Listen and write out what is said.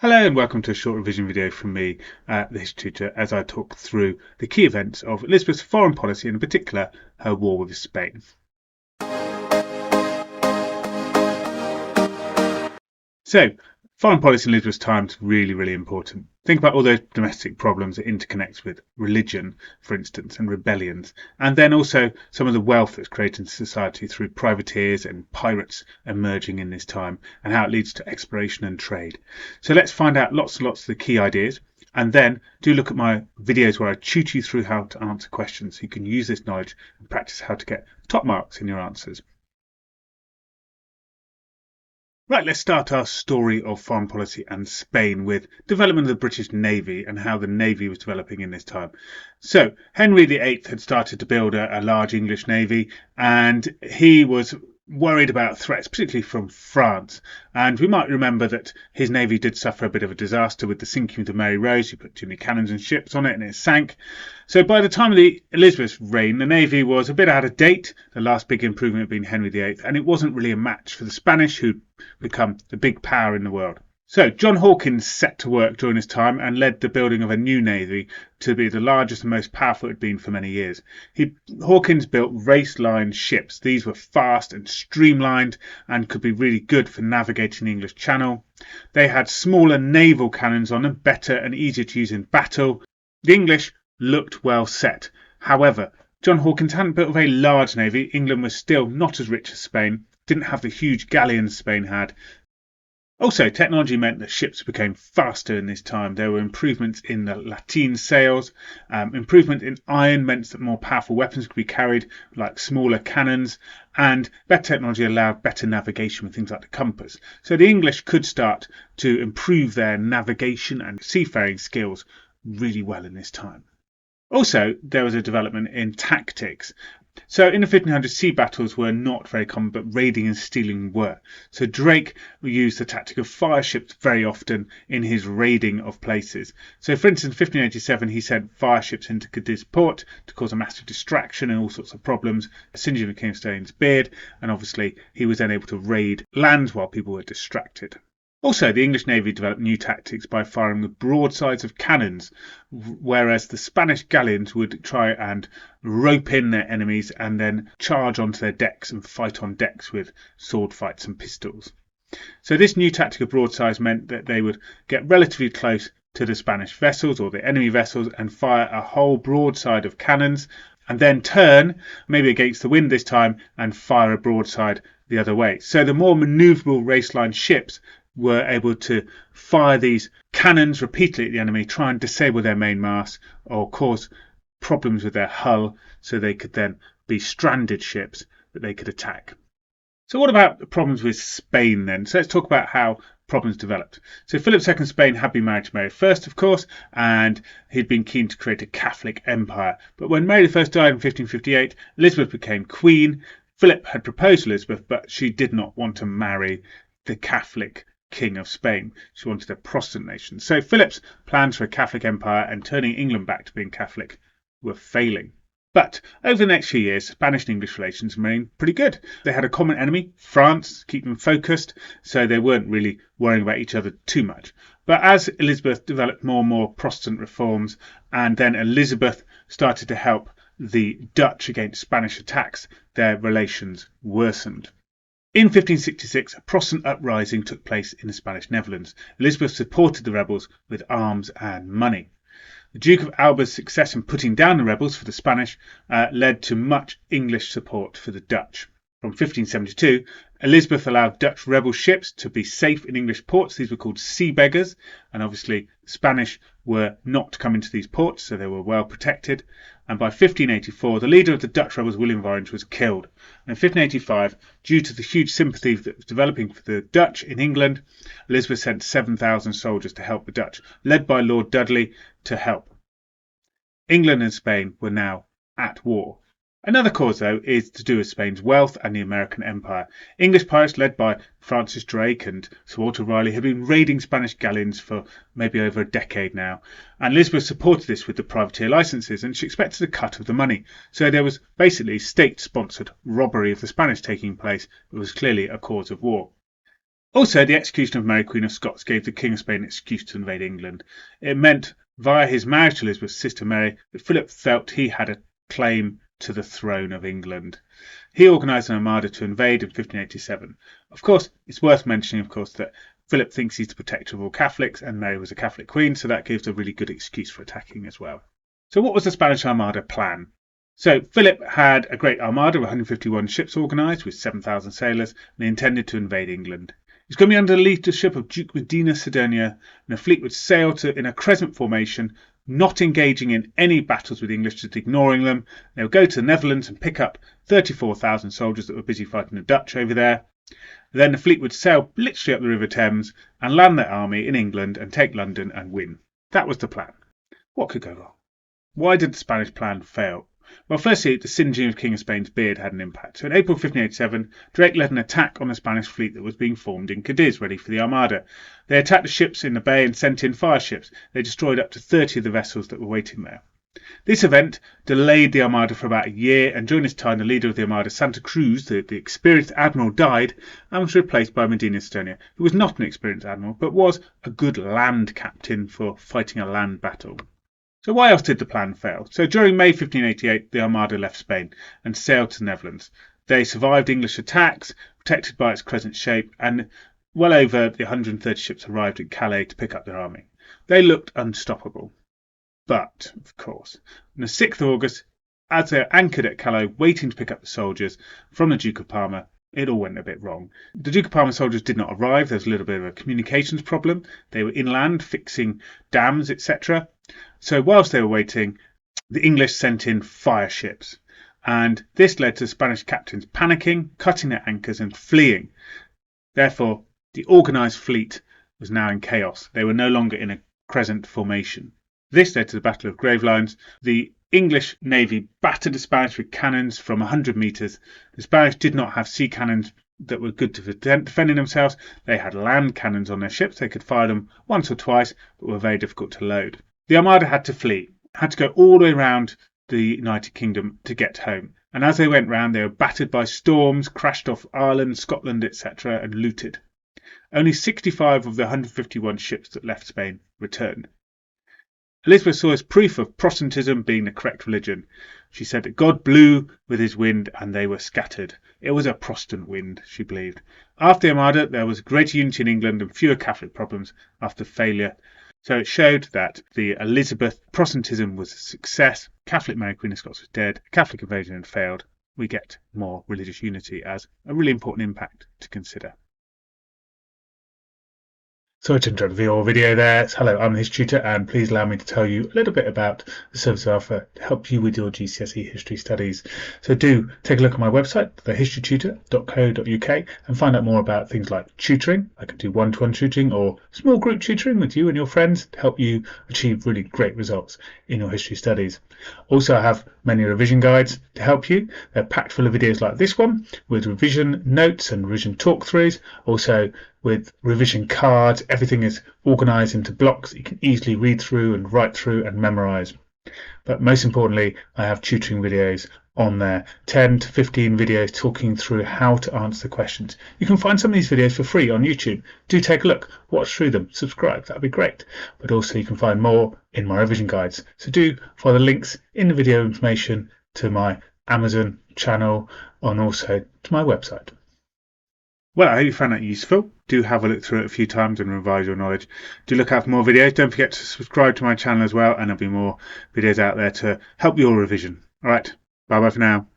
Hello and welcome to a short revision video from me, the history tutor, as I talk through the key events of Elizabeth's foreign policy and in particular her war with Spain. So, foreign policy in Elizabeth's time is really important. Think about all those domestic problems that interconnects with religion, for instance, and rebellions, and then also some of the wealth that's created in society through privateers and pirates emerging in this time, and how it leads to exploration and trade. So let's find out lots and lots of the key ideas, and then do look at my videos where I tutor you through how to answer questions so you can use this knowledge and practice how to get top marks in your answers. Right, let's start our story of foreign policy and Spain with development of the British Navy and how the Navy was developing in this time. So Henry VIII had started to build a large English Navy, and he was worried about threats, particularly from France. And we might remember that his navy did suffer a bit of a disaster with the sinking of the Mary Rose. He put too many cannons and ships on it and it sank. So by the time of the Elizabeth's reign, the navy was a bit out of date. The last big improvement had been Henry VIII, and it wasn't really a match for the Spanish, who'd become the big power in the world. So John Hawkins set to work during his time and led the building of a new navy to be the largest and most powerful it had been for many years. Hawkins built race-line ships. These were fast and streamlined and could be really good for navigating the English Channel. They had smaller naval cannons on them, better and easier to use in battle. The English looked well set. However, John Hawkins hadn't built a very large navy. England was still not as rich as Spain, didn't have the huge galleons Spain had. Also, technology meant that ships became faster in this time. There were improvements in the lateen sails. Improvement in iron meant that more powerful weapons could be carried, like smaller cannons, and better technology allowed better navigation with things like the compass. So the English could start to improve their navigation and seafaring skills really well in this time. Also, there was a development in tactics. So in the 1500s, sea battles were not very common, but raiding and stealing were. So Drake used the tactic of fire ships very often in his raiding of places. So for instance, in 1587, he sent fire ships into Cadiz port to cause a massive distraction and all sorts of problems, singeing the King of Spain's beard, and obviously he was then able to raid lands while people were distracted. Also, the English Navy developed new tactics by firing with broadsides of cannons, whereas the Spanish galleons would try and rope in their enemies and then charge onto their decks and fight on decks with sword fights and pistols. So this new tactic of broadsides meant that they would get relatively close to the Spanish vessels or the enemy vessels and fire a whole broadside of cannons, and then turn, maybe against the wind this time, and fire a broadside the other way. So the more manoeuvrable race-line ships were able to fire these cannons repeatedly at the enemy, try and disable their main mast or cause problems with their hull, so they could then be stranded ships that they could attack. So what about the problems with Spain then? So let's talk about how problems developed. So Philip II of Spain had been married to Mary I, of course, and he'd been keen to create a Catholic empire. But when Mary I died in 1558, Elizabeth became queen. Philip had proposed to Elizabeth, but she did not want to marry the Catholic King of Spain. She wanted a Protestant nation. So Philip's plans for a Catholic empire and turning England back to being Catholic were failing. But over the next few years, Spanish and English relations remained pretty good. They had a common enemy, France, to keep them focused, so they weren't really worrying about each other too much. But as Elizabeth developed more and more Protestant reforms, and then Elizabeth started to help the Dutch against Spanish attacks, their relations worsened. In 1566, a Protestant uprising took place in the Spanish Netherlands. Elizabeth supported the rebels with arms and money. The Duke of Alba's success in putting down the rebels for the Spanish led to much English support for the Dutch. From 1572, Elizabeth allowed Dutch rebel ships to be safe in English ports. These were called sea beggars, and obviously the Spanish were not to come into these ports, so they were well protected. And by 1584, the leader of the Dutch rebels, William of Orange, was killed. And in 1585, due to the huge sympathy that was developing for the Dutch in England, Elizabeth sent 7,000 soldiers to help the Dutch, led by Lord Dudley, to help. England and Spain were now at war. Another cause, though, is to do with Spain's wealth and the American Empire. English pirates led by Francis Drake and Sir Walter Raleigh had been raiding Spanish galleons for maybe over a decade now, and Elizabeth supported this with the privateer licenses, and she expected a cut of the money. So there was basically state-sponsored robbery of the Spanish taking place. It was clearly a cause of war. Also, the execution of Mary Queen of Scots gave the King of Spain an excuse to invade England. It meant, via his marriage to Elizabeth's sister Mary, that Philip felt he had a claim to the throne of England. He organised an armada to invade in 1587. Of course, it's worth mentioning, that Philip thinks he's the protector of all Catholics, and Mary was a Catholic queen, so that gives a really good excuse for attacking as well. So what was the Spanish Armada plan? So Philip had a great armada of 151 ships organised with 7,000 sailors, and they intended to invade England. It's going to be under the leadership of Duke Medina Sidonia, and the fleet would sail in a crescent formation, not engaging in any battles with the English, just ignoring them. They would go to the Netherlands and pick up 34,000 soldiers that were busy fighting the Dutch over there. Then the fleet would sail literally up the River Thames and land their army in England and take London and win. That was the plan. What could go wrong? Why did the Spanish plan fail? Well, firstly, the singeing of King of Spain's beard had an impact. So in April 1587, Drake led an attack on the Spanish fleet that was being formed in Cadiz, ready for the Armada. They attacked the ships in the bay and sent in fire ships. They destroyed up to 30 of the vessels that were waiting there. This event delayed the Armada for about a year, and during this time the leader of the Armada, Santa Cruz, the experienced admiral, died and was replaced by Medina Sidonia, who was not an experienced admiral, but was a good land captain for fighting a land battle. So why else did the plan fail? So during May 1588, the Armada left Spain and sailed to the Netherlands. They survived English attacks, protected by its crescent shape, and well over the 130 ships arrived at Calais to pick up their army. They looked unstoppable. But, of course, on the 6th of August, as they were anchored at Calais waiting to pick up the soldiers from the Duke of Parma, it all went a bit wrong. The Duke of Parma soldiers did not arrive. There was a little bit of a communications problem. They were inland fixing dams, etc. So whilst they were waiting, the English sent in fire ships. And this led to Spanish captains panicking, cutting their anchors and fleeing. Therefore, the organised fleet was now in chaos. They were no longer in a crescent formation. This led to the Battle of Gravelines. The English navy battered the Spanish with cannons from 100 metres. The Spanish did not have sea cannons that were good for defending themselves. They had land cannons on their ships. They could fire them once or twice, but were very difficult to load. The Armada had to flee, had to go all the way around the United Kingdom to get home. And as they went round, they were battered by storms, crashed off Ireland, Scotland, etc., and looted. Only 65 of the 151 ships that left Spain returned. Elizabeth saw as proof of Protestantism being the correct religion. She said that God blew with his wind and they were scattered. It was a Protestant wind, she believed. After the Armada, there was greater unity in England and fewer Catholic problems after failure. So it showed that the Elizabeth Protestantism was a success. Catholic Mary Queen of Scots was dead. Catholic invasion had failed. We get more religious unity as a really important impact to consider. Sorry to interrupt your video there. Hello, I'm the History Tutor, and please allow me to tell you a little bit about the service I offer to help you with your GCSE history studies. So do take a look at my website, thehistorytutor.co.uk, and find out more about things like tutoring. I can do one-to-one tutoring or small group tutoring with you and your friends to help you achieve really great results in your history studies. Also, I have many revision guides to help you. They're packed full of videos like this one with revision notes and revision talk-throughs. Also, with revision cards, everything is organised into blocks that you can easily read through and write through and memorise. But most importantly, I have tutoring videos on there, 10 to 15 videos talking through how to answer the questions. You can find some of these videos for free on YouTube. Do take a look, watch through them, subscribe, that'd be great. But also you can find more in my revision guides. So do follow the links in the video information to my Amazon channel and also to my website. Well, I hope you found that useful. Do have a look through it a few times and revise your knowledge. Do look out for more videos. Don't forget to subscribe to my channel as well, and there'll be more videos out there to help your revision. All right, bye-bye for now.